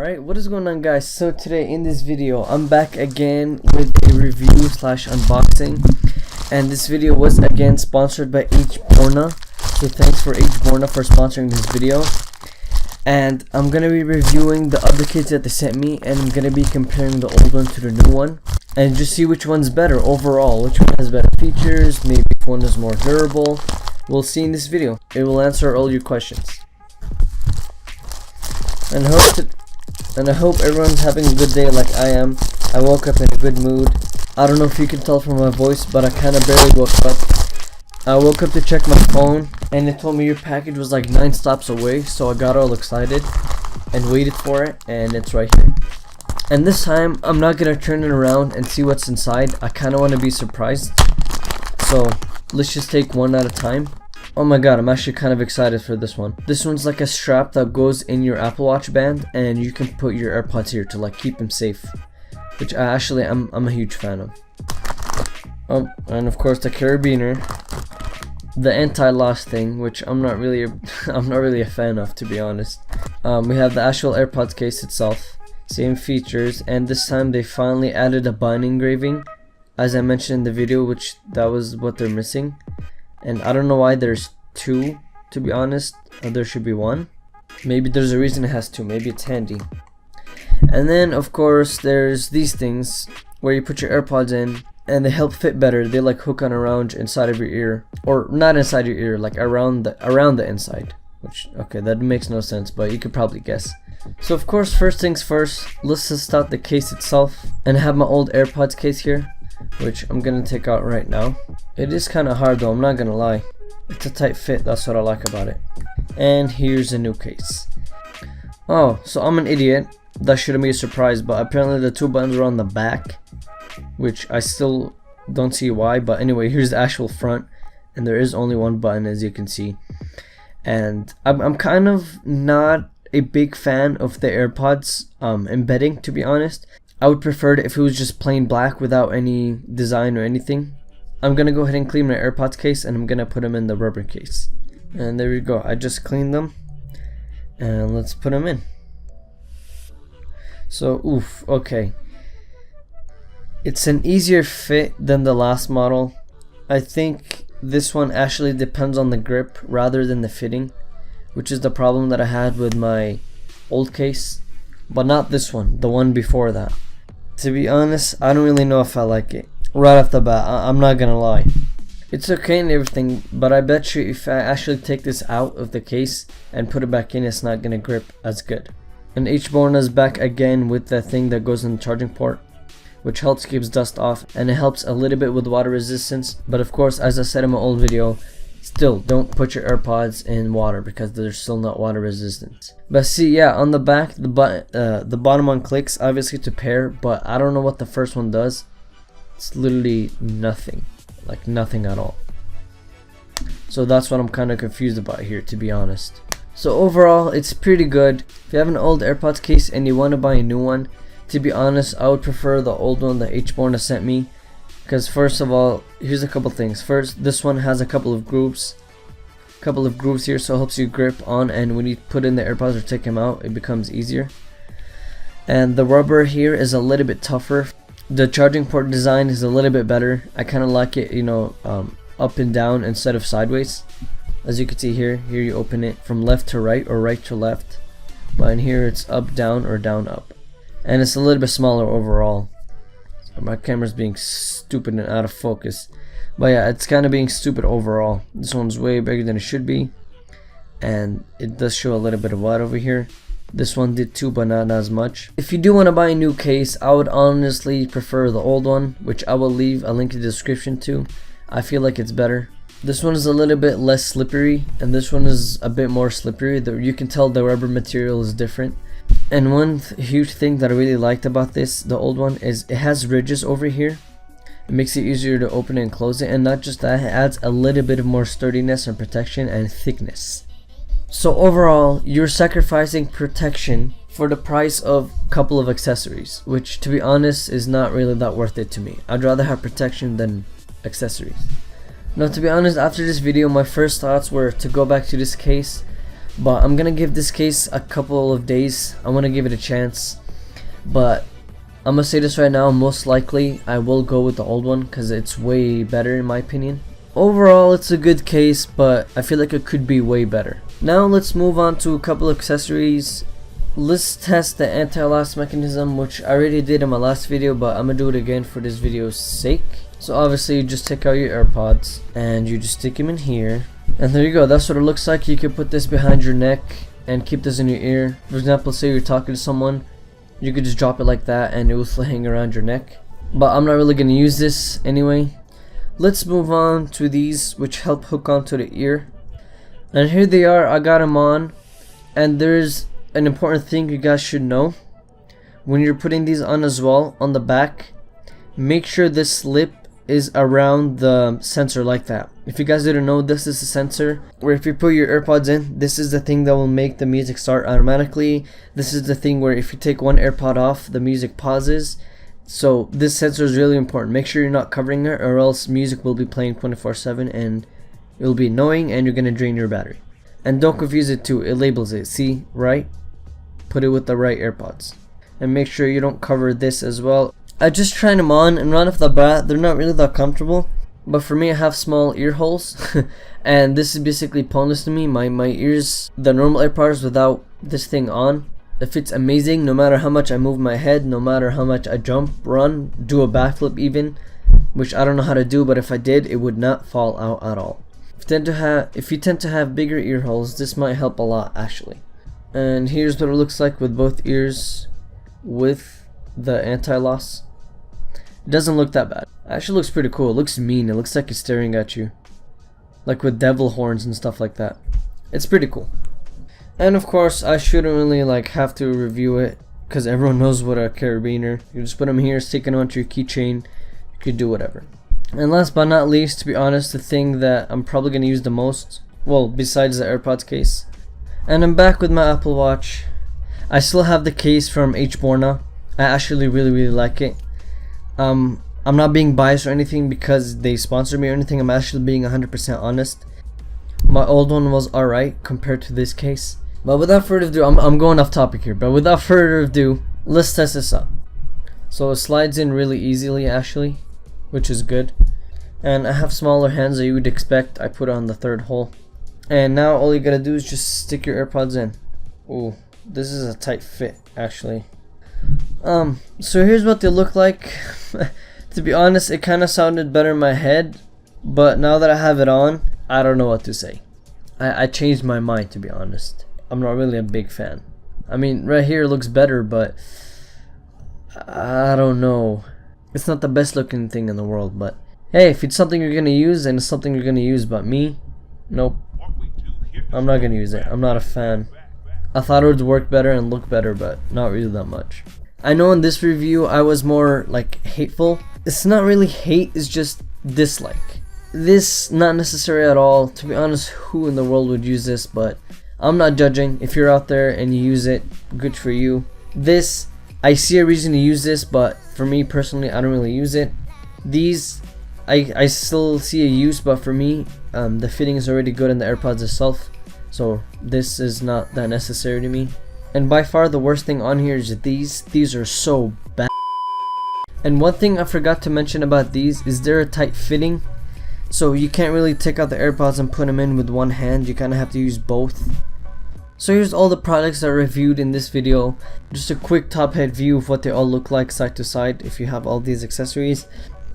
Alright, what is going on, guys? So today in this video I'm back again with a review slash unboxing, and this video was again sponsored by HBorna, so thanks for HBorna for sponsoring this video. And I'm gonna be reviewing the other kits that they sent me, and I'm gonna be comparing the old one to the new one and just see which one's better overall, which one has better features, maybe which one is more durable. We'll see in this video. It will answer all your questions. And I hope everyone's having a good day like I am. I woke up in a good mood. I don't know if you can tell from my voice, but I kind of barely woke up. I woke up to check my phone, and it told me your package was like 9 stops away, so I got all excited and waited for it, and it's right here. And this time, I'm not going to turn it around and see what's inside. I kind of want to be surprised. So, let's just take one at a time. Oh my god, I'm actually kind of excited for this one. This one's like a strap that goes in your Apple Watch band, and you can put your AirPods here to like keep them safe, which I'm a huge fan of. Oh, and of course the carabiner, the anti-loss thing, which I'm not really a fan of, to be honest. We have the actual AirPods case itself, same features, and this time they finally added a binding engraving, as I mentioned in the video, which that was what they're missing. And I don't know why there's 2, to be honest. There should be 1. Maybe there's a reason it has 2. Maybe it's handy. And then, of course, there's these things where you put your AirPods in and they help fit better. They like hook on around inside of your ear, or not inside your ear, like around the inside. Which, okay, that makes no sense, but you could probably guess. So of course, first things first, let's test out the case itself. And I have my old AirPods case here, which I'm gonna take out right now. It is kind of hard though, I'm not gonna lie. It's a tight fit, that's what I like about it. And here's a new case. Oh, so I'm an idiot. That shouldn't be a surprise, but apparently the 2 buttons are on the back, which I still don't see why. But anyway, here's the actual front, and there is only 1 button, as you can see. And I'm kind of not a big fan of the AirPods embedding, to be honest. I would prefer it if it was just plain black without any design or anything. I'm gonna go ahead and clean my AirPods case, and I'm gonna put them in the rubber case. And there we go, I just cleaned them, and let's put them in. So, oof, okay. It's an easier fit than the last model. I think this one actually depends on the grip rather than the fitting, which is the problem that I had with my old case. But not this one, the one before that. To be honest, I don't really know if I like it. Right off the bat, I'm not gonna lie. It's okay and everything, but I bet you if I actually take this out of the case and put it back in, it's not gonna grip as good. And HBorna is back again with the thing that goes in the charging port, which helps keeps dust off, and it helps a little bit with water resistance. But of course, as I said in my old video, still don't put your AirPods in water because they're still not water resistant. But see, yeah, on the back, the bottom one clicks obviously to pair, but I don't know what the first one does. It's literally nothing, like nothing at all. So that's what I'm kind of confused about here, to be honest. So overall, it's pretty good. If you have an old AirPods case and you want to buy a new one, to be honest, I would prefer the old one that HBorna sent me. Because first of all, here's a couple things. First, this one has a couple of grooves here, so it helps you grip on, and when you put in the AirPods or take them out, it becomes easier. And the rubber here is a little bit tougher. The charging port design is a little bit better. I kind of like it, you know, up and down instead of sideways. As you can see here you open it from left to right or right to left, but in here it's up down or down up, and it's a little bit smaller overall. So my camera's being stupid and out of focus, but yeah, it's kind of being stupid overall. This one's way bigger than it should be, and it does show a little bit of white over here. This one did too, but not as much. If you do want to buy a new case, I would honestly prefer the old one, which I will leave a link in the description to. I feel like it's better. This one is a little bit less slippery, and this one is a bit more slippery. You can tell the rubber material is different. And one huge thing that I really liked about this, the old one, is it has ridges over here. It makes it easier to open it and close it, and not just that, it adds a little bit of more sturdiness and protection and thickness. So overall, you're sacrificing protection for the price of a couple of accessories, which to be honest is not really that worth it to me. I'd rather have protection than accessories. Now, to be honest, after this video, my first thoughts were to go back to this case, but I'm gonna give this case a couple of days. I want to give it a chance, but I'm gonna say this right now, most likely I will go with the old one because it's way better in my opinion. Overall it's a good case, but I feel like it could be way better. Now let's move on to a couple of accessories. Let's test the anti-loss mechanism, which I already did in my last video, but I'm gonna do it again for this video's sake. So obviously you just take out your AirPods and you just stick them in here, and there you go. That's what it looks like. You can put this behind your neck and keep this in your ear. For example, say you're talking to someone, you could just drop it like that and it will still hang around your neck. But I'm not really gonna use this anyway. Let's move on to these, which help hook onto the ear. And here they are. I got them on, and there's an important thing you guys should know. When you're putting these on as well, on the back, make sure this lip is around the sensor like that. If you guys didn't know, this is a sensor where if you put your AirPods in, this is the thing that will make the music start automatically. This is the thing where if you take one AirPod off, the music pauses. So this sensor is really important. Make sure you're not covering it, or else music will be playing 24/7 and it will be annoying and you're gonna drain your battery. And don't confuse it too, it labels it, see, right? Put it with the right AirPods. And make sure you don't cover this as well. I just tried them on, and right off the bat, they're not really that comfortable. But for me, I have small ear holes, and this is basically pointless to me. My ears, the normal AirPods without this thing on, it fits amazing no matter how much I move my head, no matter how much I jump, run, do a backflip even, which I don't know how to do, but if I did, it would not fall out at all. If you tend to have bigger ear holes, this might help a lot actually. And here's what it looks like with both ears with the anti-loss. It doesn't look that bad. It actually looks pretty cool. It looks mean. It looks like it's staring at you, like with devil horns and stuff like that. It's pretty cool. And of course, I shouldn't really have to review it because everyone knows what a carabiner. You just put them here, stick it onto your keychain. You could do whatever. And last but not least, to be honest, the thing that I'm probably gonna use the most, well, besides the AirPods case. And I'm back with my Apple Watch. I still have the case from HBorna. I actually really like it. I'm not being biased or anything because they sponsor me or anything. I'm actually being 100% honest. My old one was alright compared to this case. But without further ado, I'm going off topic here, but without further ado, let's test this out. So it slides in really easily actually, which is good. And I have smaller hands than you would expect. I put it on the third hole. And now all you gotta do is just stick your AirPods in. Ooh, this is a tight fit actually. So here's what they look like. To be honest, it kind of sounded better in my head, but now that I have it on, I don't know what to say. I changed my mind, to be honest. I'm not really a big fan. I mean, right here it looks better, but I don't know. It's not the best looking thing in the world, but hey, if it's something you're gonna use, and it's something you're gonna use, but me, nope. I'm not gonna use it. I'm not a fan. I thought it would work better and look better, but not really that much. I know in this review I was more hateful. It's not really hate, it's just dislike. This not necessary at all. To be honest, who in the world would use this? But I'm not judging. If you're out there and you use it, good for you. This, I see a reason to use this, but for me personally, I don't really use it. These, I still see a use, but for me, the fitting is already good in the AirPods itself. So this is not that necessary to me. And by far the worst thing on here is these are so bad. And one thing I forgot to mention about these is they're a tight fitting, so you can't really take out the AirPods and put them in with one hand. You kind of have to use both. So here's all the products that I reviewed in this video. Just a quick top head view of what they all look like side to side if you have all these accessories.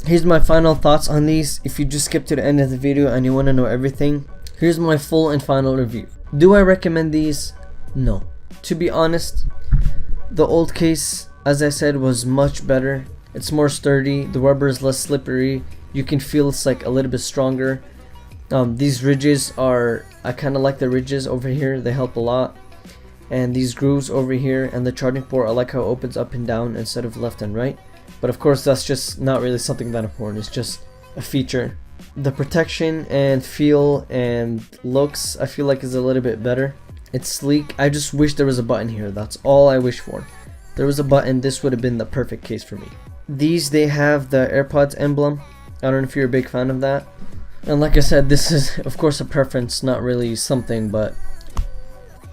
Here's my final thoughts on these. If you just skip to the end of the video and you want to know everything, here's my full and final review. Do I recommend these? No. To be honest, the old case, as I said, was much better. It's more sturdy, the rubber is less slippery, you can feel it's a little bit stronger. These ridges are, I kind of like the ridges over here, they help a lot. And these grooves over here and the charging port, I like how it opens up and down instead of left and right. But of course that's just not really something that important, it's just a feature. The protection and feel and looks, I feel like is a little bit better. It's sleek. I just wish there was a button here. That's all I wish for. If there was a button, this would have been the perfect case for me. These, they have the AirPods emblem. I don't know if you're a big fan of that. And like I said, this is of course a preference, not really something, but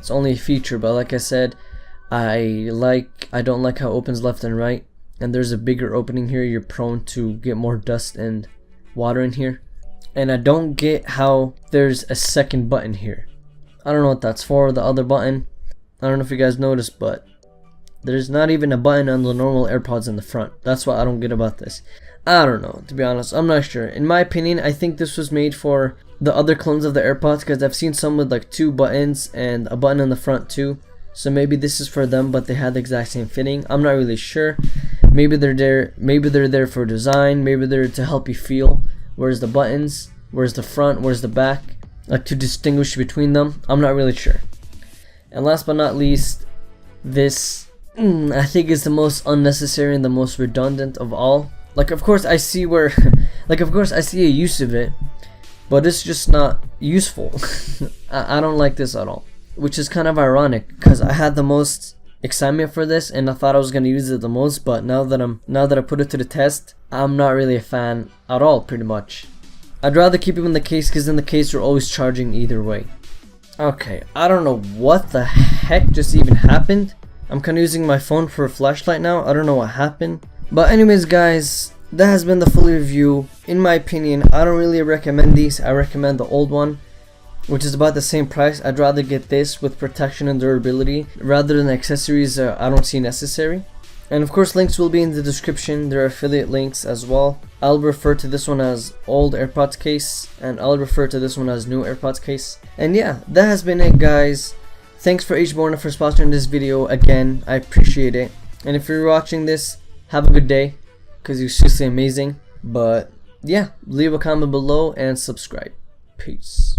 It's only a feature, but like I said, I don't like how it opens left and right, and there's a bigger opening here. You're prone to get more dust and water in here. And I don't get how there's a second button here. I don't know what that's for, the other button. I don't know if you guys noticed, but there's not even a button on the normal AirPods in the front. That's what I don't get about this. I don't know, to be honest. I'm not sure. In my opinion, I think this was made for the other clones of the AirPods, because I've seen some with like 2 buttons and a button in the front too. So maybe this is for them, but they had the exact same fitting. I'm not really sure. Maybe they're there for design. Maybe they're to help you feel. Where's the buttons? Where's the front? Where's the back? Like to distinguish between them. I'm not really sure. And last but not least, this I think is the most unnecessary and the most redundant of all. Like, of course I see where like, of course I see a use of it, but it's just not useful. I don't like this at all, which is kind of ironic, because I had the most excitement for this and I thought I was going to use it the most, but now that I put it to the test, I'm not really a fan at all, pretty much. I'd rather keep them in the case, because in the case you're always charging either way. Okay, I don't know what the heck just even happened. I'm kind of using my phone for a flashlight now. I don't know what happened. But anyways guys, that has been the full review. In my opinion, I don't really recommend these. I recommend the old one, which is about the same price. I'd rather get this with protection and durability rather than accessories I don't see necessary. And of course, links will be in the description. There are affiliate links as well. I'll refer to this one as old AirPods case, and I'll refer to this one as new AirPods case. And yeah, that has been it guys. Thanks for HBorna for sponsoring this video again. I appreciate it. And if you're watching this, have a good day, because you're seriously amazing. But yeah, leave a comment below and subscribe. Peace.